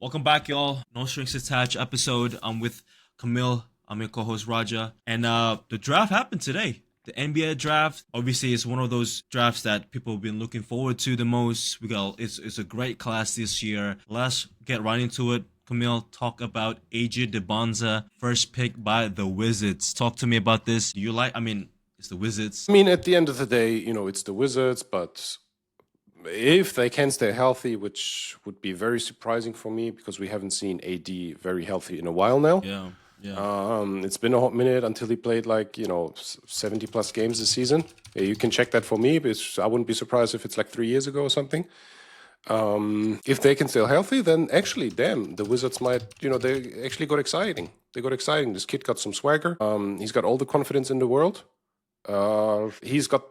Welcome back, y'all. No Strings Attached episode. I'm with Kamil. I'm your co-host Raja, and the draft happened today. The NBA draft, obviously, is one of those drafts that people have been looking forward to the most. It's a great class this year. Let's get right into it. Kamil, talk about AJ DeBonza, first pick by the Wizards. Talk to me about this. Do you like? I mean, it's the Wizards. I mean, at the end of the day, it's the Wizards, but if they can stay healthy, which would be very surprising for me because we haven't seen AD very healthy in a while now. Yeah, yeah, It's been a hot minute until he played 70 plus games this season. Yeah, you can check that for me, but I wouldn't be surprised if it's like 3 years ago or something. If they can stay healthy, then actually, damn, the Wizards might, they actually got exciting. They got exciting. This kid got some swagger. He's got all the confidence in the world. He's got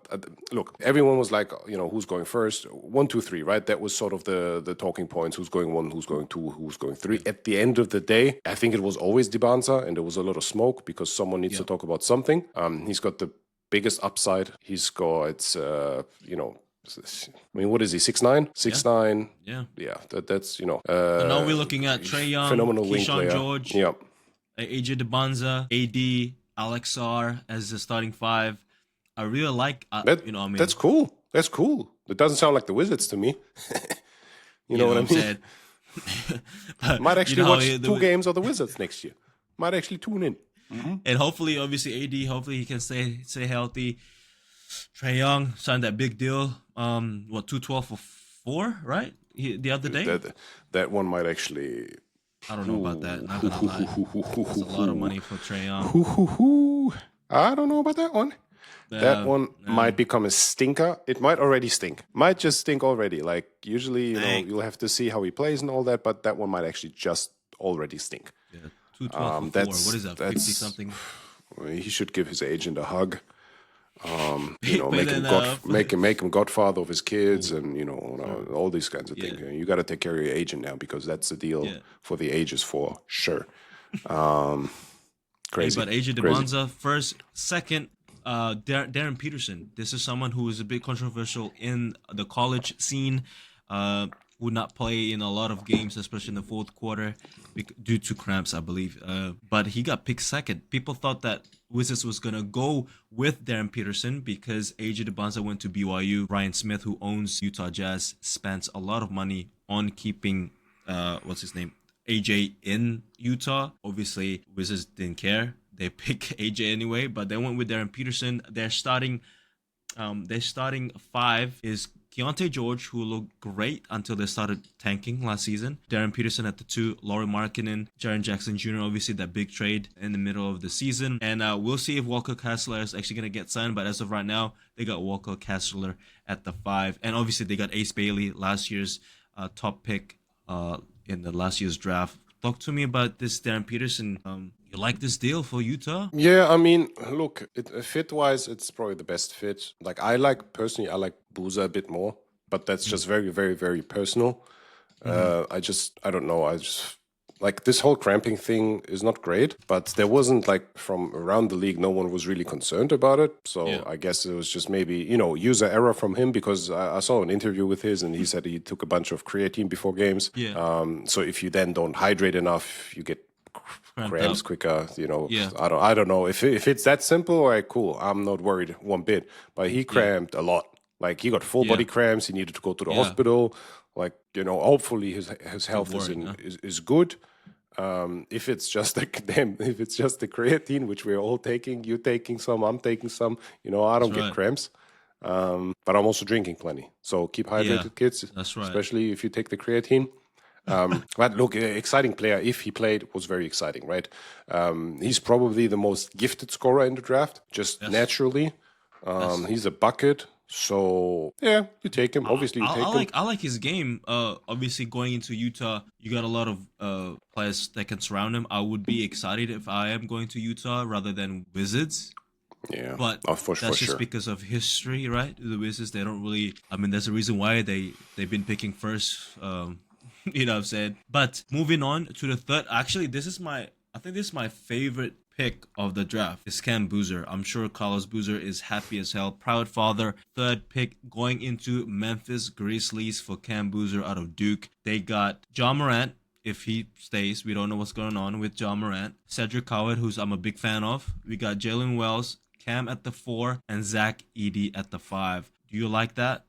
look, everyone was like, who's going first, 1 2 3, right? That was sort of the talking points: who's going one, who's going two, who's going three. At the end of the day, I think it was always DeBanza, and there was a lot of smoke because someone needs to talk about something. He's got the biggest upside. He's got I mean, what is he, 6'9"? 6'9". yeah. That's So now we're looking at Trae Young, phenomenal wing Keyshawn player. George, Yeah. AJ DeBonza, AD, Alex R as the starting five. I really like, That's cool. That's cool. It doesn't sound like the Wizards to me. you know what I mean? saying? But, Might actually watch the two games of the Wizards next year. Might actually tune in. And hopefully, obviously, AD, hopefully he can stay healthy. Trae Young signed that big deal. 212 for 4, right? The other day. That one might actually. I don't know about that. Not gonna lie, it's a lot of money for Trae Young. I don't know about that one. That one might become a stinker. It might already stink. Might just stink already. Like usually, you'll have to see how he plays and all that. But that one might actually just already stink. Yeah, 212 for 4. What is that? 50 something. He should give his agent a hug. But make him godfather of his kids, and all these kinds of things. You got to take care of your agent now because that's the deal for the ages for sure. Crazy. Hey, but AJ DeBonza first, second. Darren Peterson. This is someone who is a bit controversial in the college scene. Would not play in a lot of games, especially in the fourth quarter, due to cramps, I believe. But he got picked second. People thought that Wizards was gonna go with Darren Peterson because AJ DeBonza went to BYU. Ryan Smith, who owns Utah Jazz, spent a lot of money on keeping AJ in Utah. Obviously, Wizards didn't care. They pick AJ anyway, but they went with Darren Peterson. Their starting five is Keontae George, who looked great until they started tanking last season. Darren Peterson at the 2, Lauri Markkanen, Jaren Jackson Jr., obviously that big trade in the middle of the season. And we'll see if Walker Kessler is actually going to get signed, but as of right now, they got Walker Kessler at the 5. And obviously they got Ace Bailey, last year's top pick in the last year's draft. Talk to me about this Darren Peterson. You like this deal for Utah? Yeah, I mean, look, fit-wise, it's probably the best fit. Personally, I like Boozer a bit more, but that's just very, very, very personal. I don't know. Like this whole cramping thing is not great, but there wasn't from around the league, no one was really concerned about it. So I guess it was just maybe, user error from him because I saw an interview with his and he said he took a bunch of creatine before games. Yeah. So if you then don't hydrate enough, you get cramps quicker, Yeah. I don't know if it's that simple. All right, cool. I'm not worried one bit, but he cramped a lot. Like he got full body cramps. He needed to go to the hospital. Hopefully his health is good. If it's just if it's just the creatine, which we're all taking, you're taking some, I'm taking some, I don't get cramps. But I'm also drinking plenty. So keep hydrated, kids. That's right. Especially if you take the creatine. But look, exciting player. If he played, was very exciting, right? He's probably the most gifted scorer in the draft, just naturally. He's a bucket. So yeah, you take him. Obviously, you take him. I like his game. Obviously, going into Utah, you got a lot of players that can surround him. I would be excited if I am going to Utah rather than Wizards. Yeah, but that's just because of history, right? The Wizards, they don't really. I mean, there's a reason why they've been picking first. You know what I'm saying? But moving on to the third. Actually, I think this is my favorite pick of the draft is Cam Boozer. I'm sure Carlos Boozer is happy as hell. Proud father. Third pick going into Memphis Grizzlies for Cam Boozer out of Duke. They got John Morant if he stays. We don't know what's going on with John Morant. Cedric Howard, who's I'm a big fan of. We got Jalen Wells, Cam at the 4, and Zach Edey at the 5. Do you like that?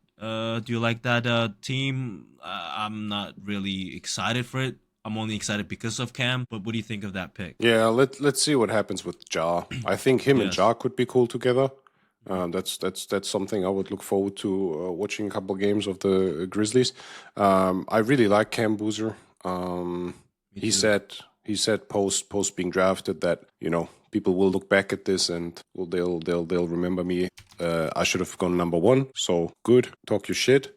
Team? I'm not really excited for it. I'm only excited because of Cam. But what do you think of that pick? Yeah, let's see what happens with Ja. I think him and Yes. Ja could be cool together. That's something I would look forward to watching a couple games of the Grizzlies. I really like Cam Boozer. He said post being drafted that people will look back at this and they'll remember me. I should have gone number 1. So good, talk your shit.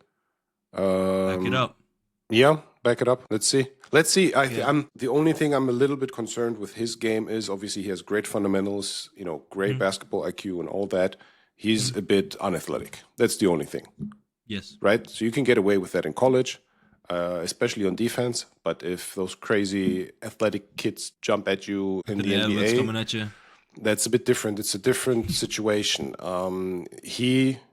Back it up. Yeah, back it up. Let's see. I'm the only thing I'm a little bit concerned with his game is obviously he has great fundamentals, great basketball IQ and all that. He's a bit unathletic. That's the only thing. Yes. Right? So you can get away with that in college, especially on defense. But if those crazy athletic kids jump at you in the Everyone's NBA, coming at you. that's a bit different. It's a different situation.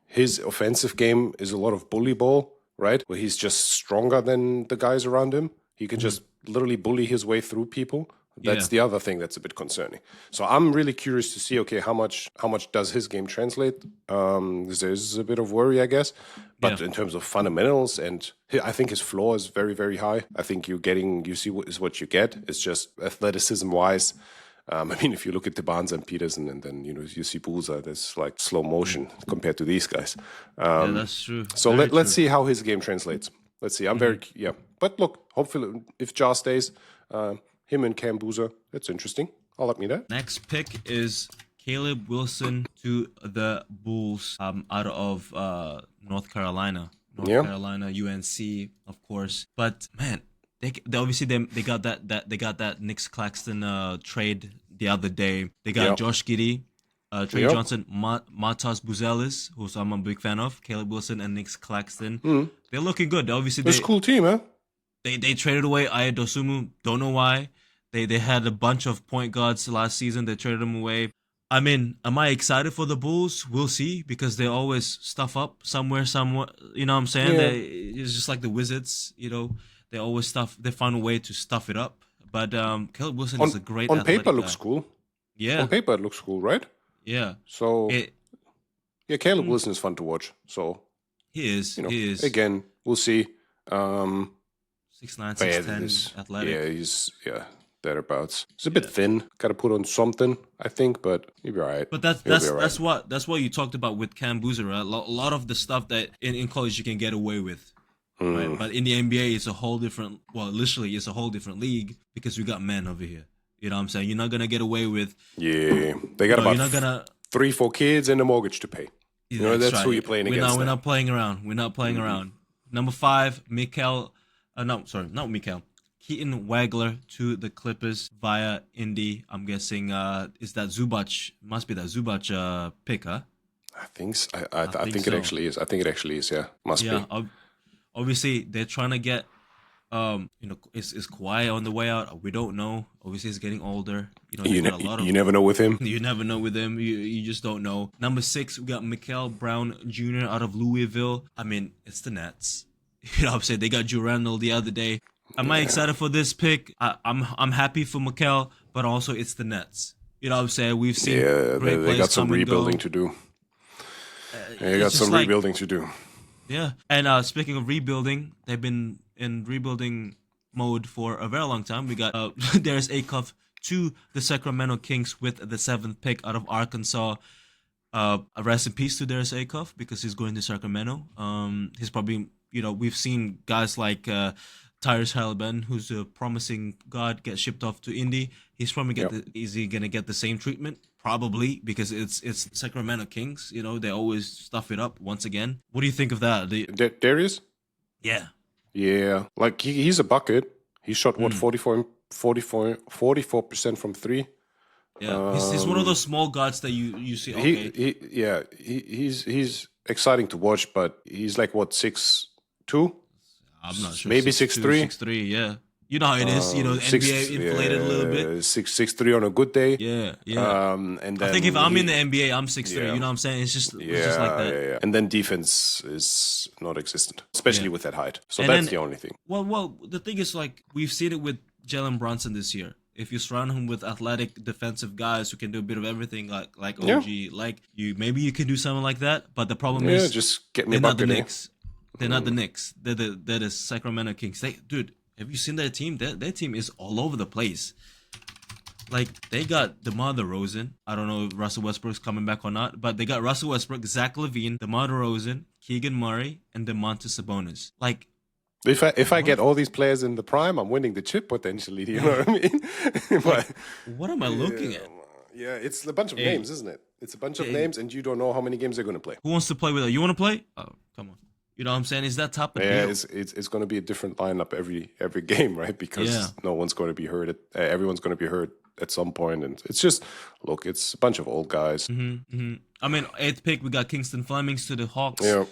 His offensive game is a lot of bully ball, right? Where he's just stronger than the guys around him. He can just literally bully his way through people. That's the other thing that's a bit concerning. So I'm really curious to see, okay, how much does his game translate? There's a bit of worry, I guess. But in terms of fundamentals, and I think his floor is very, very high. I think you see what you get. It's just athleticism-wise. I mean, if you look at DeBarnes and Peterson, and then you see Boozer, that's like slow motion compared to these guys. Yeah, that's true. So let's see how his game translates. Let's see. I'm But look, hopefully, if Ja stays, him and Cam Boozer, that's interesting. I'll admit that. Next pick is Caleb Wilson to the Bulls out of North Carolina. Carolina, UNC, of course. But man, they obviously they got that Knicks Claxton trade the other day. They got Josh Giddey, Trey Johnson, Matas Buzelis, who I'm a big fan of, Caleb Wilson and Knicks Claxton. They're looking good. Obviously, it's a cool team, huh? They traded away Aya Dosumu. Don't know why. They had a bunch of point guards last season. They traded them away. I mean, am I excited for the Bulls? We'll see, because they always stuff up somewhere. You know what I'm saying? Yeah. It's just like the Wizards. They always they find a way to stuff it up. But Caleb Wilson is a great on athletic paper guy. looks cool. Yeah. On paper it looks cool, right? Yeah. So Caleb Wilson is fun to watch. So he is. He is. Again, we'll see. 6'9", 6'10", athletic. Yeah, he's thereabouts. He's a bit thin. Got to put on something, I think, but he'll be all right. But that's what you talked about with Cam Boozer, right? A lot of the stuff that in college you can get away with. Right? But in the NBA, it's a whole different. Well, literally, it's a whole different league because we got men over here. You know what I'm saying? You're not gonna get away with. Yeah, they got about 3-4 kids and a mortgage to pay. Yeah, that's who you're playing against. We're not playing around. We're not playing around. Number 5, Keaton Wagler to the Clippers via Indy. I'm guessing is that Zubac? Must be that Zubac pick, huh? I think so. I think it actually is. I think it actually is. Yeah, must be. Obviously, they're trying to get. Is Kawhi on the way out? We don't know. Obviously, he's getting older. You never know with him. You never know with him. You just don't know. Number 6, we got Mikael Brown Jr. out of Louisville. I mean, it's the Nets. You know what I'm saying? They got Drew Randall the other day. Am I excited for this pick? I'm happy for Mikael, but also it's the Nets. You know what I'm saying? We've seen great they got some rebuilding to do. They got some rebuilding to do. Yeah, and speaking of rebuilding, they've been in rebuilding mode for a very long time. We got Darius Acuff to the Sacramento Kings with the 7th pick out of Arkansas. Rest in peace to Darius Acuff because he's going to Sacramento. He's probably, we've seen guys like Tyrese Halliburton, who's a promising guard, get shipped off to Indy. He's probably is he gonna get the same treatment? Probably, because it's Sacramento Kings. They always stuff it up once again. What do you think of that? Darius? Yeah. Yeah, like he's a bucket. He shot 44% from 3. Yeah, he's one of those small guards that you see. Okay. He's exciting to watch, but he's like 6'2"? I'm not sure. Maybe 6'3". 6'3", yeah. You know how it is. NBA inflated a little bit. 6'3" on a good day. Yeah. And then I think if I'm in the NBA, I'm 6'3". You know what I'm saying? It's just like that. Yeah. And then defense is non-existent, especially with that height. So that's the only thing. Well, the thing is, like, we've seen it with Jalen Brunson this year. If you surround him with athletic defensive guys who can do a bit of everything, like Yeah. OG, like you, maybe you can do something like that. But the problem Yeah, is just get me a they're not the bucket, eh? Knicks. They're not the Knicks. They're the Sacramento Kings. Dude, have you seen their team? Their team is all over the place. Like they got DeMar DeRozan. I don't know if Russell Westbrook's coming back or not, but they got Russell Westbrook, Zach LaVine, DeMar DeRozan, Keegan Murray, and DeMontis Sabonis. Like If I get all these players in the prime, I'm winning the chip potentially. You know what I mean? But what am I looking at? yeah, it's a bunch of names, isn't it? It's a bunch of names, and you don't know how many games they're going to play. Who wants to play with it? You want to play? Oh, come on. You know what I'm saying? Is that top of the Yeah, deal? it's going to be a different lineup every game, right? Because no one's going to be hurt. Everyone's going to be hurt at some point, and it's just look, it's a bunch of old guys. I mean, 8th pick, we got Kingston Flemings to the Hawks. Yeah.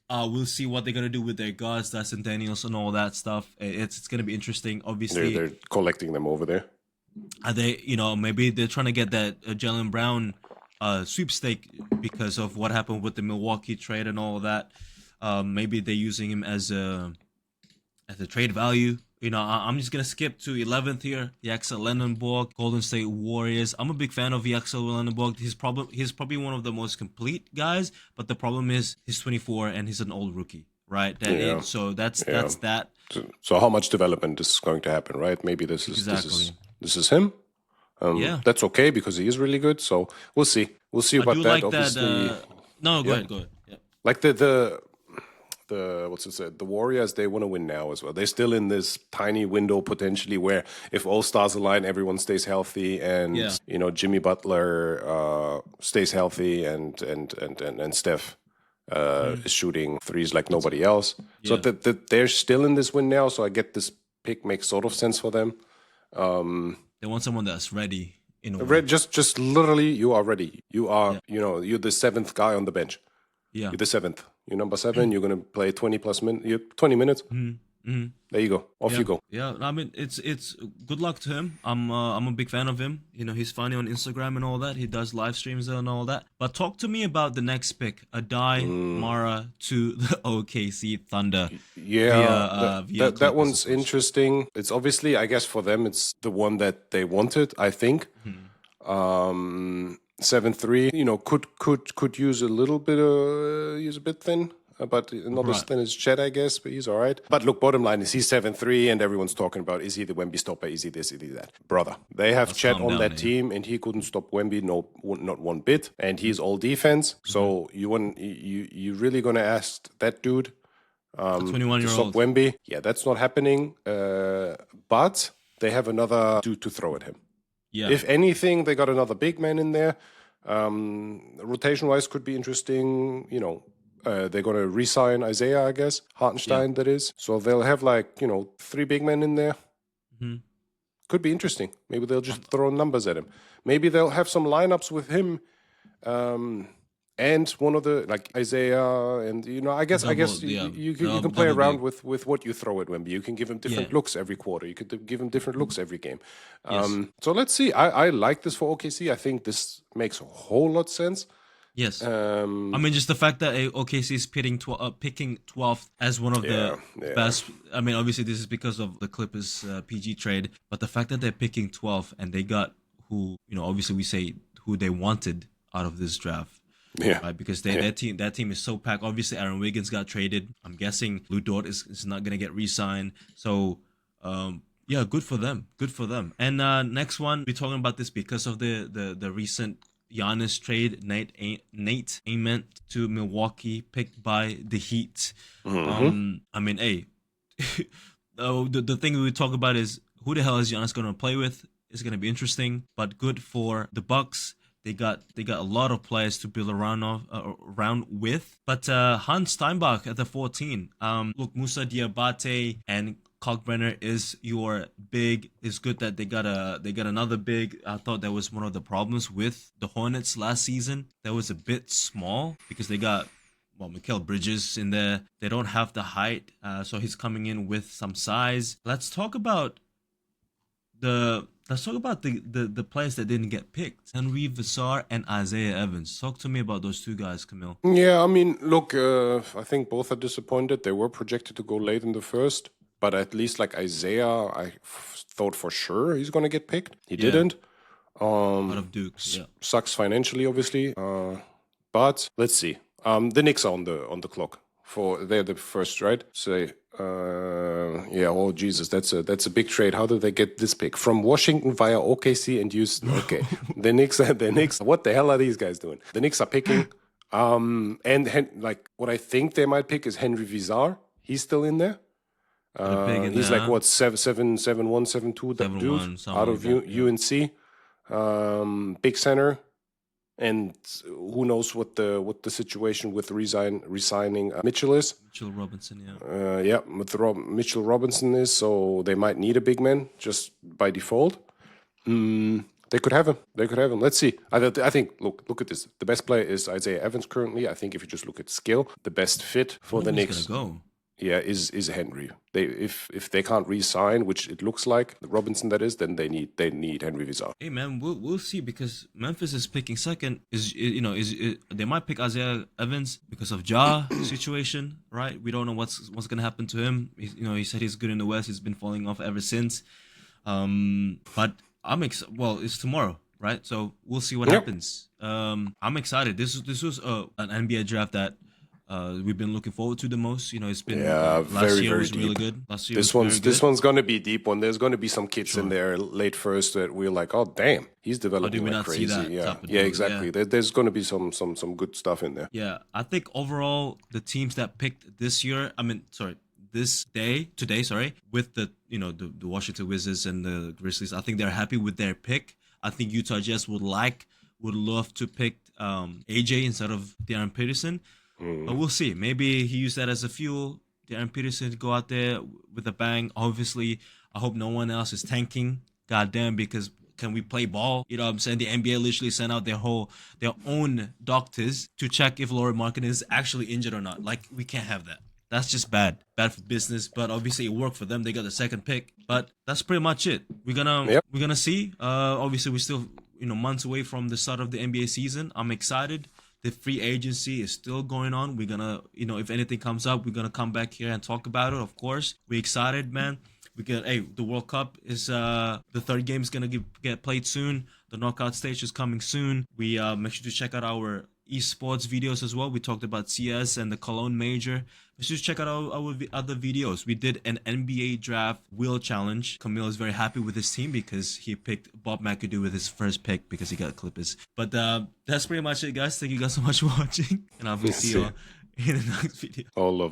We'll see what they're gonna do with their guards, Dustin Daniels, and all that stuff. It's gonna be interesting. Obviously, They're collecting them over there. are they? Maybe they're trying to get that Jalen Brown sweepstake because of what happened with the Milwaukee trade and all of that. Maybe they're using him as a trade value. I'm just gonna skip to 11th here. Yaxel Lenonborg, Golden State Warriors. I'm a big fan of Yaxel Lenonborg. He's probably one of the most complete guys, but the problem is he's 24 and he's an old rookie, right? So that's that. So how much development is going to happen, right? Maybe this is him. That's okay because he is really good. So we'll see. We'll see about that. Like obviously, no, go ahead. Yeah. Like the what's it said? The Warriors, they want to win now as well. They're still in this tiny window potentially where if all stars align, everyone stays healthy, and Jimmy Butler stays healthy, and Steph is shooting threes like nobody else. So that they're still in this win now. So I get this pick makes sort of sense for them. They want someone that's ready. Just literally, you are ready. You are, you're the 7th guy on the bench. Yeah, you're the 7th. You're number 7. You're gonna play 20 minutes. There you go. Off you go. Yeah, I mean it's good luck to him. I'm a big fan of him. He's funny on Instagram and all that. He does live streams and all that. But talk to me about the next pick, Adai Mara to the OKC Thunder. Yeah, that one's interesting. It's obviously, I guess for them, it's the one that they wanted. I think. 7-3, could use a little bit use a bit thin, but not as thin as Chet, I guess, but he's all right. But look, bottom line is he's 7-3, and everyone's talking about, is he the Wemby stopper? Is he this? Is he that? Brother, they have Chet on that team, and he couldn't stop Wemby, not one bit, and he's all defense. So you really gonna ask that dude to 21-year-old stop Wemby? Yeah, that's not happening. But they have another dude to throw at him. Yeah. If anything, they got another big man in there. Rotation-wise, could be interesting. They're going to re-sign Isaiah, I guess. Hartenstein, that is. So they'll have 3 big men in there. Could be interesting. Maybe they'll just throw numbers at him. Maybe they'll have some lineups with him and one of the Isaiah, and I guess you can play around with what you throw at Wemby. You can give him different looks every quarter. You could give him different looks every game. So let's see. I like this for OKC. I think this makes a whole lot of sense. Yes. I mean, just the fact that OKC is picking 12th as one of the best. I mean, obviously this is because of the Clippers PG trade, but the fact that they're picking 12th and they got who, obviously we say who they wanted out of this draft. Yeah, right. Because that team is so packed. Obviously, Aaron Wiggins got traded. I'm guessing Lou Dort is not gonna get re-signed. So, good for them. Good for them. And next one, we're talking about this because of the recent Giannis trade. Nate Ament to Milwaukee, picked by the Heat. I mean, hey, the thing we talk about is who the hell is Giannis gonna play with? It's gonna be interesting, but good for the Bucks. They got a lot of players to build around with. But Hans Steinbach at the 14. Look, Musa Diabate and Kalkbrenner is your big. It's good that they got another big. I thought that was one of the problems with the Hornets last season. That was a bit small because they got Mikal Bridges in there. They don't have the height, so he's coming in with some size. Let's talk about the players that didn't get picked. Henry Vassar and Isaiah Evans. Talk to me about those two guys, Kamil. Yeah, I mean, look, I think both are disappointed. They were projected to go late in the first, but at least Isaiah, I thought for sure he's going to get picked. He Yeah. didn't. Out of Dukes. Yeah. Sucks financially, obviously. But let's see. The Knicks are on the clock. They're the first, right? Say, yeah. Oh Jesus, that's a big trade. How did they get this pick from Washington via OKC and Houston? Okay, the Knicks. What the hell are these guys doing? The Knicks are picking. Like what I think they might pick is Henry Vizar. He's still in there. He's like what 7'1", 7'2", that dude 7'1", out of something like that, UNC. Big center. And who knows what the situation with resigning Mitchell is? Mitchell Robinson, yeah. Mitchell Robinson is. So they might need a big man just by default. They could have him. Let's see. I think. Look at this. The best player is Isaiah Evans currently. I think if you just look at skill, the best fit for the Knicks. Gonna go. Yeah, is Henry. If they can't re-sign, which it looks like the Robinson that is, then they need Henry Vizar. Hey man, we'll see, because Memphis is picking second. They might pick Isaiah Evans because of Ja situation, right? We don't know what's gonna happen to him. He said he's good in the West. He's been falling off ever since. But it's tomorrow, right? So we'll see what happens. I'm excited. This was an NBA draft that we've been looking forward to the most. It's been last year was really good. This one's gonna be a deep one. There's gonna be some kids in there late first that we're like, oh damn, he's developing like crazy. Yeah, exactly. Yeah. There's gonna be some good stuff in there. Yeah, I think overall the teams that picked this year, today, with the Washington Wizards and the Grizzlies, I think they're happy with their pick. I think Utah Jazz would love to pick AJ instead of Darren Peterson. But we'll see. Maybe he used that as a fuel. Darren Peterson to go out there with a bang. Obviously, I hope no one else is tanking. Goddamn, because can we play ball? You know what I'm saying? The NBA literally sent out their own doctors to check if Lauri Markkanen is actually injured or not. Like, we can't have that. That's just bad for business. But obviously, it worked for them. They got the second pick. But that's pretty much it. We're gonna see. Obviously, we're still months away from the start of the NBA season. I'm excited. The free agency is still going on. We're gonna, if anything comes up, we're gonna come back here and talk about it. Of course, we're excited, man. The World Cup is the third game is gonna get played soon. The knockout stage is coming soon. We make sure to check out our esports videos as well. We talked about CS and the Cologne Major. Make sure to check out our other videos. We did an NBA draft wheel challenge. Kamil is very happy with his team because he picked Bob McAdoo with his first pick because he got Clippers. But that's pretty much it, guys. Thank you guys so much for watching, and I'll see you in the next video. All of